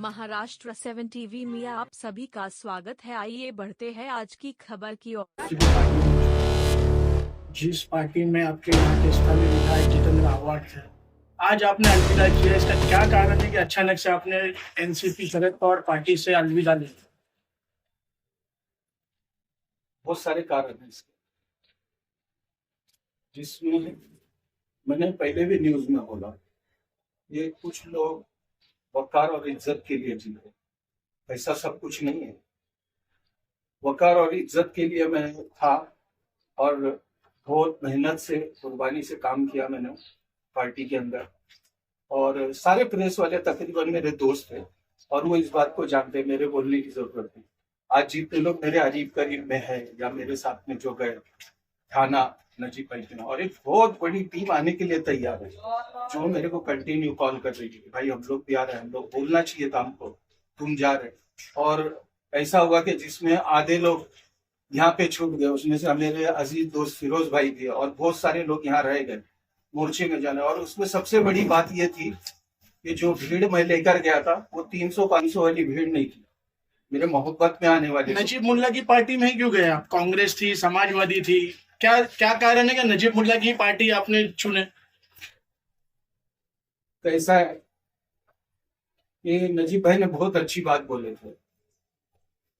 Maharashtra 7 TV में आप सभी का स्वागत है। आइए बढ़ते हैं आज की खबर की ओर। जिस पार्टी में आपके यहाँ के स्थानीय विधायक जितेंद्र आव्हाड थे, आज आपने अलविदा किया, इसका क्या कारण है कि अचानक से आपने एनसीपी शरद पवार पार्टी से अलविदा ली? बहुत सारे कारण हैं इसके, जिसमें मैंने पहले भी न्यूज में बोला, ये कुछ लोग वकार और इज्जत के लिए जी रहे। ऐसा सब कुछ नहीं है। वकार और इज्जत के लिए मैं था और बहुत मेहनत से, कुर्बानी से काम किया मैंने पार्टी के अंदर, और सारे प्रेस वाले तकरीबन मेरे दोस्त थे और वो इस बात को जानते, मेरे बोलने की जरूरत नहीं। आज जितने लोग मेरे अजीब करीब में है या मेरे साथ में जो गए, थाना नजीब भाई, और एक बहुत बड़ी टीम आने के लिए तैयार है, जो मेरे को कंटिन्यू कॉल कर रही है कि भाई हम लोग भी आ रहे हैं, हम लोग बोलना चाहिए था हमको, तुम जा रहे। और ऐसा हुआ कि जिसमें आधे लोग यहाँ पे छूट गए, उसमें से मेरे अजीज दोस्त फिरोज भाई भी, और बहुत सारे लोग यहाँ रह गए मोर्चे में जाने। और उसमें सबसे बड़ी बात यह थी कि जो भीड़ मैं लेकर गया था वो 300-500 वाली भीड़ नहीं थी, मेरे मोहब्बत में आने वाली। नजीब मुल्ला की पार्टी में क्यों गए आप? कांग्रेस थी, समाजवादी थी, क्या क्या कारण है कि नजीब मुल्ला की पार्टी आपने चुने? तो ऐसा है कि नजीब भाई ने बहुत अच्छी बात बोले थे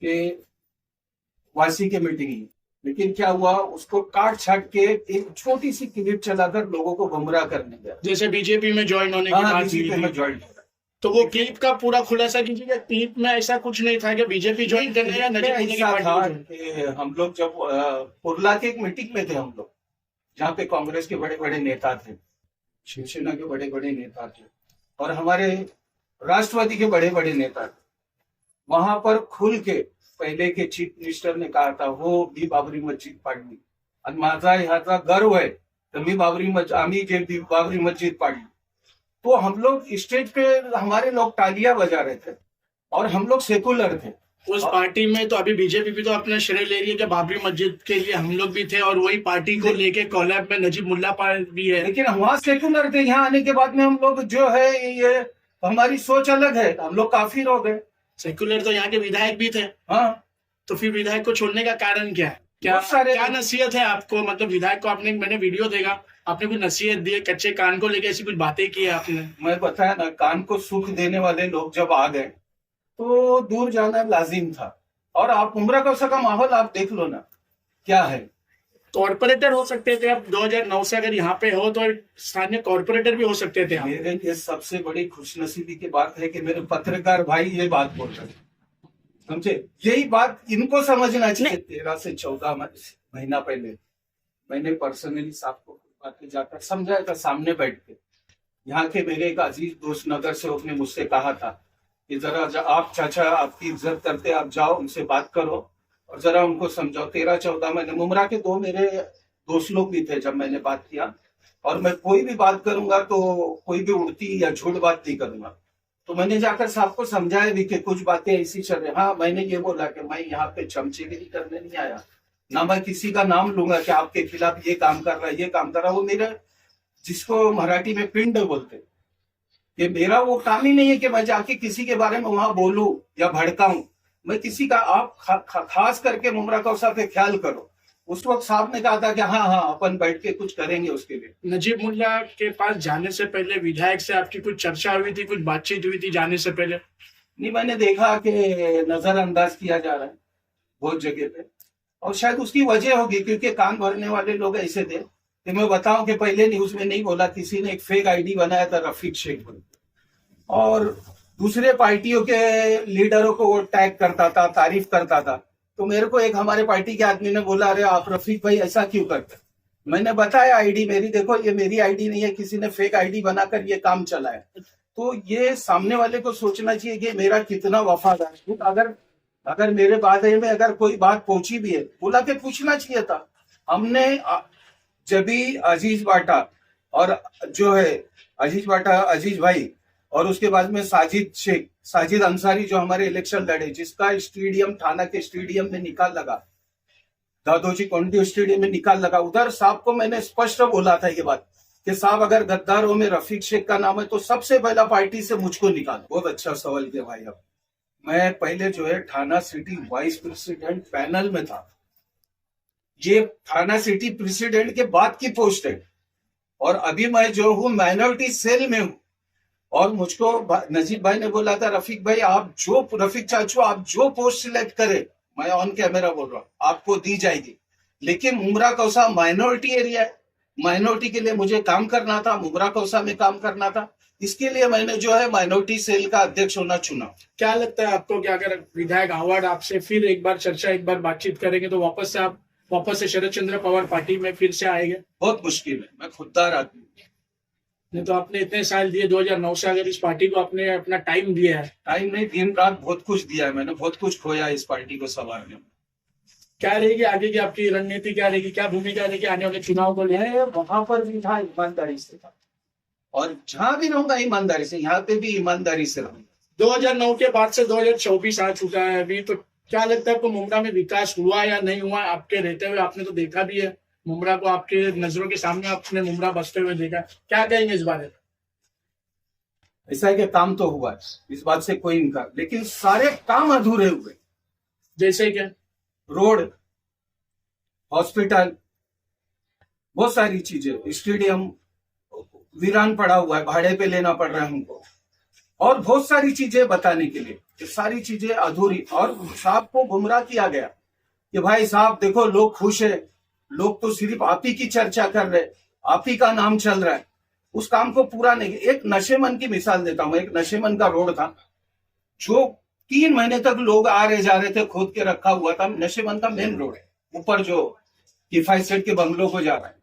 कि वासी के मीटिंग में, लेकिन क्या हुआ, उसको काट छाट के एक छोटी सी क्लिप चलाकर लोगों को गुमराह करने गया, जैसे बीजेपी में ज्वाइन होने की बात बीजेपी में ज्वाइन। तो वो क्लिप का पूरा खुलासा कीजिएगा। क्लिप में ऐसा कुछ नहीं था कि बीजेपी ज्वाइन करने या नजीब मुल्ला की पार्टी था। हम लोग जब कुर्ला के एक मीटिंग में थे हम लोग, जहाँ पे कांग्रेस के बड़े बड़े नेता थे, शिवसेना के बड़े बड़े नेता थे और हमारे राष्ट्रवादी के बड़े बड़े नेता थे, वहां पर खुल के पहले के चीफ मिनिस्टर ने कहा था वो भी बाबरी मस्जिद पाडली आणि माझा ह्याचा गर्व आहे तर मी आम्ही जे बाबरी मस्जिद पाडली। तो हम लोग स्टेज पे हमारे लोग तालियां बजा रहे थे और हम लोग सेकुलर थे उस पार्टी में। तो अभी बीजेपी भी तो अपना श्रेय ले रही है कि बाबरी मस्जिद के लिए हम लोग भी थे और वही पार्टी को लेके कोलैब में नजीब मुल्ला भी है, लेकिन वहां सेकुलर थे। यहाँ आने के बाद में हम लोग जो है, ये हमारी सोच अलग है, हम लोग काफी लोग हैं। सेकुलर तो यहाँ के विधायक भी थे। हाँ, तो फिर विधायक को छोड़ने का कारण क्या है? क्या नसीहत है आपको? मतलब विधायक को आपने, मैंने वीडियो देखा, आपने कुछ नसीहत दी है, कच्चे कान को लेकर ऐसी कुछ बातें की है आपने? मैं बताया ना, कान को सुख देने वाले लोग जब आ गए तो दूर जाना लाजिम था। और आप उम्र का माहौल आप देख लो ना क्या है। कॉर्पोरेटर हो सकते थे आप 2009 से, अगर यहाँ पे हो तो स्थानीय कॉर्पोरेटर भी हो सकते थे। मेरे लिए सबसे बड़ी खुशनसीबी की बात है कि मेरे पत्रकार भाई ये बात बोल रहे हैं, समझे? यही बात इनको समझना चाहिए। 13 से 14 महीना पहले मैंने पर्सनली साहब को बातें जाकर समझाया था, सामने बैठ के। यहाँ के मेरे एक अजीज दोस्त नगर सेवक ने मुझसे कहा था कि जरा आप चाचा आपकी इज्जत करते, आप जाओ उनसे बात करो और जरा उनको समझाओ। 13-14 महीने मुमरा के 2 मेरे दोस्त लोग भी थे जब मैंने बात किया, और मैं कोई भी बात करूंगा तो कोई भी उड़ती या झूठ बात नहीं करूंगा। तो मैंने जाकर साहब को समझाया भी कि कुछ बातें ऐसी चल रही। हाँ, मैंने ये बोला कि मैं यहाँ पे चमचेगिरी करने नहीं आया, ना मैं किसी का नाम लूंगा कि आपके खिलाफ ये काम कर रहा है, ये काम कर रहा है। वो मेरा, जिसको मराठी में पिंड बोलते, ये मेरा वो काम ही नहीं है कि मैं जाके किसी के बारे में वहां बोलूं या भड़काऊं। मैं किसी का, आप खास करके मुमरा कौसा पे ख्याल करो। उस वक्त साहब ने कहा था कि हाँ अपन बैठ के कुछ करेंगे उसके लिए। नजीब मुल्ला के पास जाने से पहले विधायक से आपकी कुछ चर्चा हुई थी, कुछ बातचीत हुई थी जाने से पहले? नहीं, मैंने देखा कि नजरअंदाज किया जा रहा है बहुत जगह पे, और शायद उसकी वजह होगी क्योंकि कान भरने वाले लोग ऐसे थे कि मैं बताऊं कि पहले न्यूज में नहीं बोला, किसी ने एक फेक आईडी बनाया था रफीक शेख बोल, और दूसरे पार्टियों के लीडरों को वो टैग करता था, तारीफ करता था। तो मेरे को एक हमारे पार्टी के आदमी ने बोला, अरे आप रफीक भाई ऐसा क्यों करते? मैंने बताया आईडी मेरी, देखो ये मेरी आईडी नहीं है, किसी ने फेक आईडी बनाकर ये काम चला है। तो ये सामने वाले को सोचना चाहिए कि मेरा कितना वफादार है। अगर मेरे बारे में अगर कोई बात पहुंची भी है, बुला के पूछना चाहिए था। हमने जब भी अजीज बाटा और जो है अजीज बाटा, अजीज भाई, और उसके बाद में साजिद अंसारी जो हमारे इलेक्शन लड़े, जिसका स्टेडियम थाना के स्टेडियम में निकाल लगा, दादोजी कोंडी स्टेडियम में निकाल लगा, उधर साहब को मैंने स्पष्ट बोला था ये बात कि साहब अगर गद्दारों में रफीक शेख का नाम है तो सबसे पहला पार्टी से मुझको निकाल। बहुत अच्छा सवाल किया भाई। अब मैं पहले जो है थाना सिटी वाइस प्रेसिडेंट पैनल में था, ये थाना सिटी प्रेसिडेंट के बाद की पोस्ट है, और अभी मैं जो हूँ माइनॉरिटी सेल में हूँ। और मुझको नजीब भाई ने बोला था, रफीक भाई आप जो रफीक चाचू आप जो पोस्ट सिलेक्ट करें, मैं ऑन कैमरा बोल रहा हूँ, आपको दी जाएगी। लेकिन मुमरा कौसा माइनॉरिटी एरिया है, माइनॉरिटी के लिए मुझे काम करना था, मुमरा कौसा में काम करना था, इसके लिए मैंने जो है माइनॉरिटी सेल का अध्यक्ष होना चुना। क्या लगता है आपको कि अगर विधायक अवार्ड आपसे फिर एक बार चर्चा, एक बार बातचीत करेंगे तो वापस से शरद चंद्र पवार पार्टी में फिर से आएंगे? बहुत मुश्किल है, मैं खुददार आदमी। नहीं तो आपने इतने साल दिए, 2009 से अगर इस पार्टी को आपने अपना टाइम दिया है। टाइम नहीं, दिन रात बहुत कुछ दिया है मैंने, बहुत कुछ खोया इस पार्टी को संवारने में। क्या रहेगी आगे की आपकी रणनीति, क्या रहेगी, क्या भूमिका रहेगी आने वाले चुनाव को लेकर? वहां पर भी था ईमानदारी से था, और जहां भी रहूंगा ईमानदारी से, यहाँ पे भी ईमानदारी से रहूंगा। 2009 के बाद से 2024 आ चुका है अभी, तो क्या लगता है आपको मुमरा में विकास हुआ या नहीं हुआ? आपके रहते हुए आपने तो देखा भी है मुमरा को, आपके नजरों के सामने आपने मुमरा बसते हुए देखा, क्या कहेंगे इस बारे में? ऐसा है कि काम तो हुआ है, इस बात से कोई इनकार, लेकिन सारे काम अधूरे हुए। जैसे क्या? रोड, हॉस्पिटल, बहुत सारी चीजें, स्टेडियम वीरान पड़ा हुआ है, भाड़े पे लेना पड़ रहा है हमको, और बहुत सारी चीजें बताने के लिए, ये सारी चीजें अधूरी। और साहब को गुमराह किया गया कि भाई साहब देखो लोग खुश है, लोग तो सिर्फ आप ही की चर्चा कर रहे, आप ही का नाम चल रहा है, उस काम को पूरा नहीं। एक नशेमन की मिसाल देता हूं, एक नशेमन का रोड था जो 3 महीने तक लोग आ रहे जा रहे थे, खोद के रखा हुआ था। नशेमन का मेन रोड है, ऊपर जो किफायत सेठ के बंगलों को जा रहा है,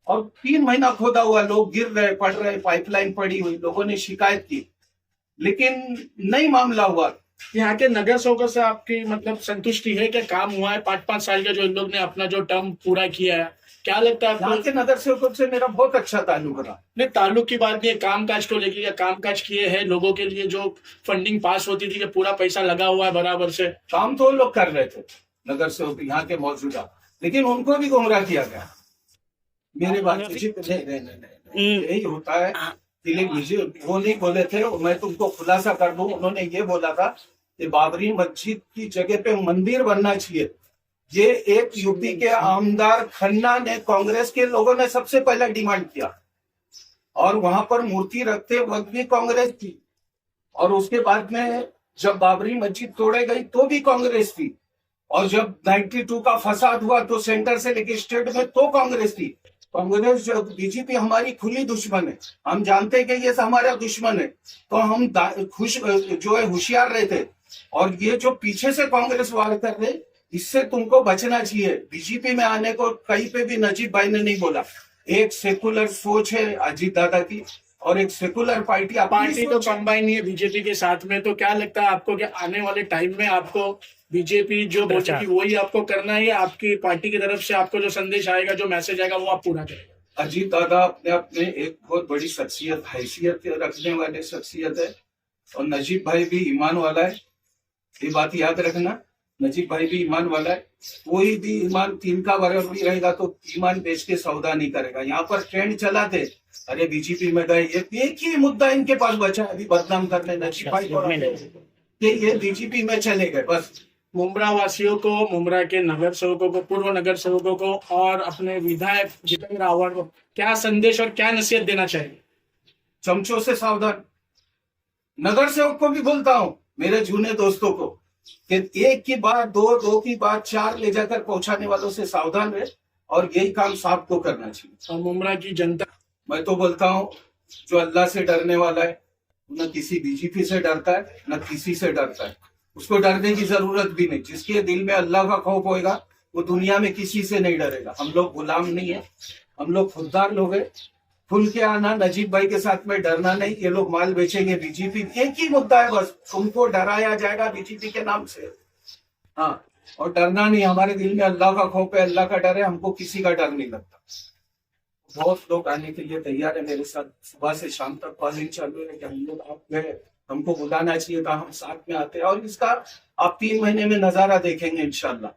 और 3 महीना खोदा हुआ, लोग गिर रहे, पड़ रहे, पाइपलाइन पड़ी हुई, लोगों ने शिकायत की, लेकिन नहीं मामला हुआ। यहाँ के नगर सेवकों से आपकी मतलब संतुष्टि है कि काम हुआ है? 5-5 साल का जो इन लोग ने अपना जो टर्म पूरा किया है, क्या लगता है यहाँ आपको? के नगर सेवकों से मेरा बहुत अच्छा ताल्लुक रहा। नहीं, ताल्लुक की बात नहीं है, कामकाज को लेकर, या कामकाज किए हैं लोगों के लिए, जो फंडिंग पास होती थी कि पूरा पैसा लगा हुआ है बराबर से? काम तो लोग कर रहे थे नगर सेवक यहाँ के मौजूदा, लेकिन उनको भी गुमराह किया गया। मेरे बात यही होता है। दिलीप मुझे वो नहीं बोले थे, मैं तुमको खुलासा कर दूं, उन्होंने ये बोला था कि बाबरी मस्जिद की जगह पे मंदिर बनना चाहिए। ये एक यूपी के आमदार खन्ना ने, कांग्रेस के लोगों ने सबसे पहले डिमांड किया, और वहां पर मूर्ति रखते वक्त भी कांग्रेस थी, और उसके बाद में जब बाबरी मस्जिद तोड़े गई तो भी कांग्रेस थी, और जब 92 का फसाद हुआ तो सेंटर से लेकर स्टेट में तो कांग्रेस थी। कांग्रेस जो बीजेपी हमारी खुली दुश्मन है, हम जानते हैं कि ये हमारा दुश्मन है, तो हम खुश जो है होशियार रहते। और ये जो पीछे से कांग्रेस वाले कर रहे, इससे तुमको बचना चाहिए। बीजेपी में आने को कहीं पे भी नजीब भाई ने नहीं बोला। एक सेकुलर सोच है अजीत दादा की, और एक सेकुलर पार्टी तो कंबाइन है बीजेपी के साथ में। तो क्या लगता है आपको कि आने वाले टाइम में आपको बीजेपी जो बोलेगी वही आपको करना है, आपकी पार्टी की तरफ से आपको जो संदेश आएगा, जो मैसेज आएगा, वो आप पूरा करेंगे? अजीत दादा अपने आप में एक बहुत बड़ी शख्सियत, हैसियत रखने वाले शख्सियत है, और नजीब भाई भी ईमान वाला है, ये बात याद रखना। नजीब भाई भी ईमान वाला है, कोई भी ईमान 3 का बराबर भी रहेगा तो ईमान बेच के सौदा नहीं करेगा। यहाँ पर ट्रेंड चला थे, अरे बीजेपी में गए, एक ही मुद्दा इनके पास बचा है अभी बदनाम करने नजीब भाई को, ये बीजेपी में चले गए बस। मुमरा वासियों को, मुमरा के नगर सेवकों को, पूर्व नगर सेवकों को, और अपने विधायक जितेंद्र आव्हाड को क्या संदेश और क्या नसीहत देना चाहिए? चमचों से सावधान। नगर सेवक को भी बोलता हूँ, मेरे जूने दोस्तों को, कि 1 की बात 2, 2 की बात 4 ले जाकर पहुंचाने वालों से सावधान रहे, और यही काम साहब को करना चाहिए। और मुमरा की जनता, मैं तो बोलता हूँ, जो अल्लाह से डरने वाला है, न किसी बीजेपी से डरता है, न किसी से डरता है, उसको डरने की जरूरत भी नहीं। जिसके दिल में अल्लाह का खौफ होएगा वो दुनिया में किसी से नहीं डरेगा। हम लोग गुलाम नहीं है, हम लोग खुददार लोग हैं। खुल के आना, नजीब भाई के साथ में डरना नहीं। ये लोग माल बेचेंगे बीजेपी, एक ही मुद्दा है बस, तुमको डराया जाएगा बीजेपी के नाम से। हाँ, और डरना नहीं, हमारे दिल में अल्लाह का खौफ है, अल्लाह का डर है, हमको किसी का डर नहीं लगता। बहुत लोग आने के लिए तैयार है मेरे साथ, सुबह से शाम तक कॉलिंग चालू है कि हम लोग आप गए, हमको बुलाना चाहिए था, हम साथ में आते हैं। और इसका आप 3 महीने में नजारा देखेंगे इंशाल्लाह।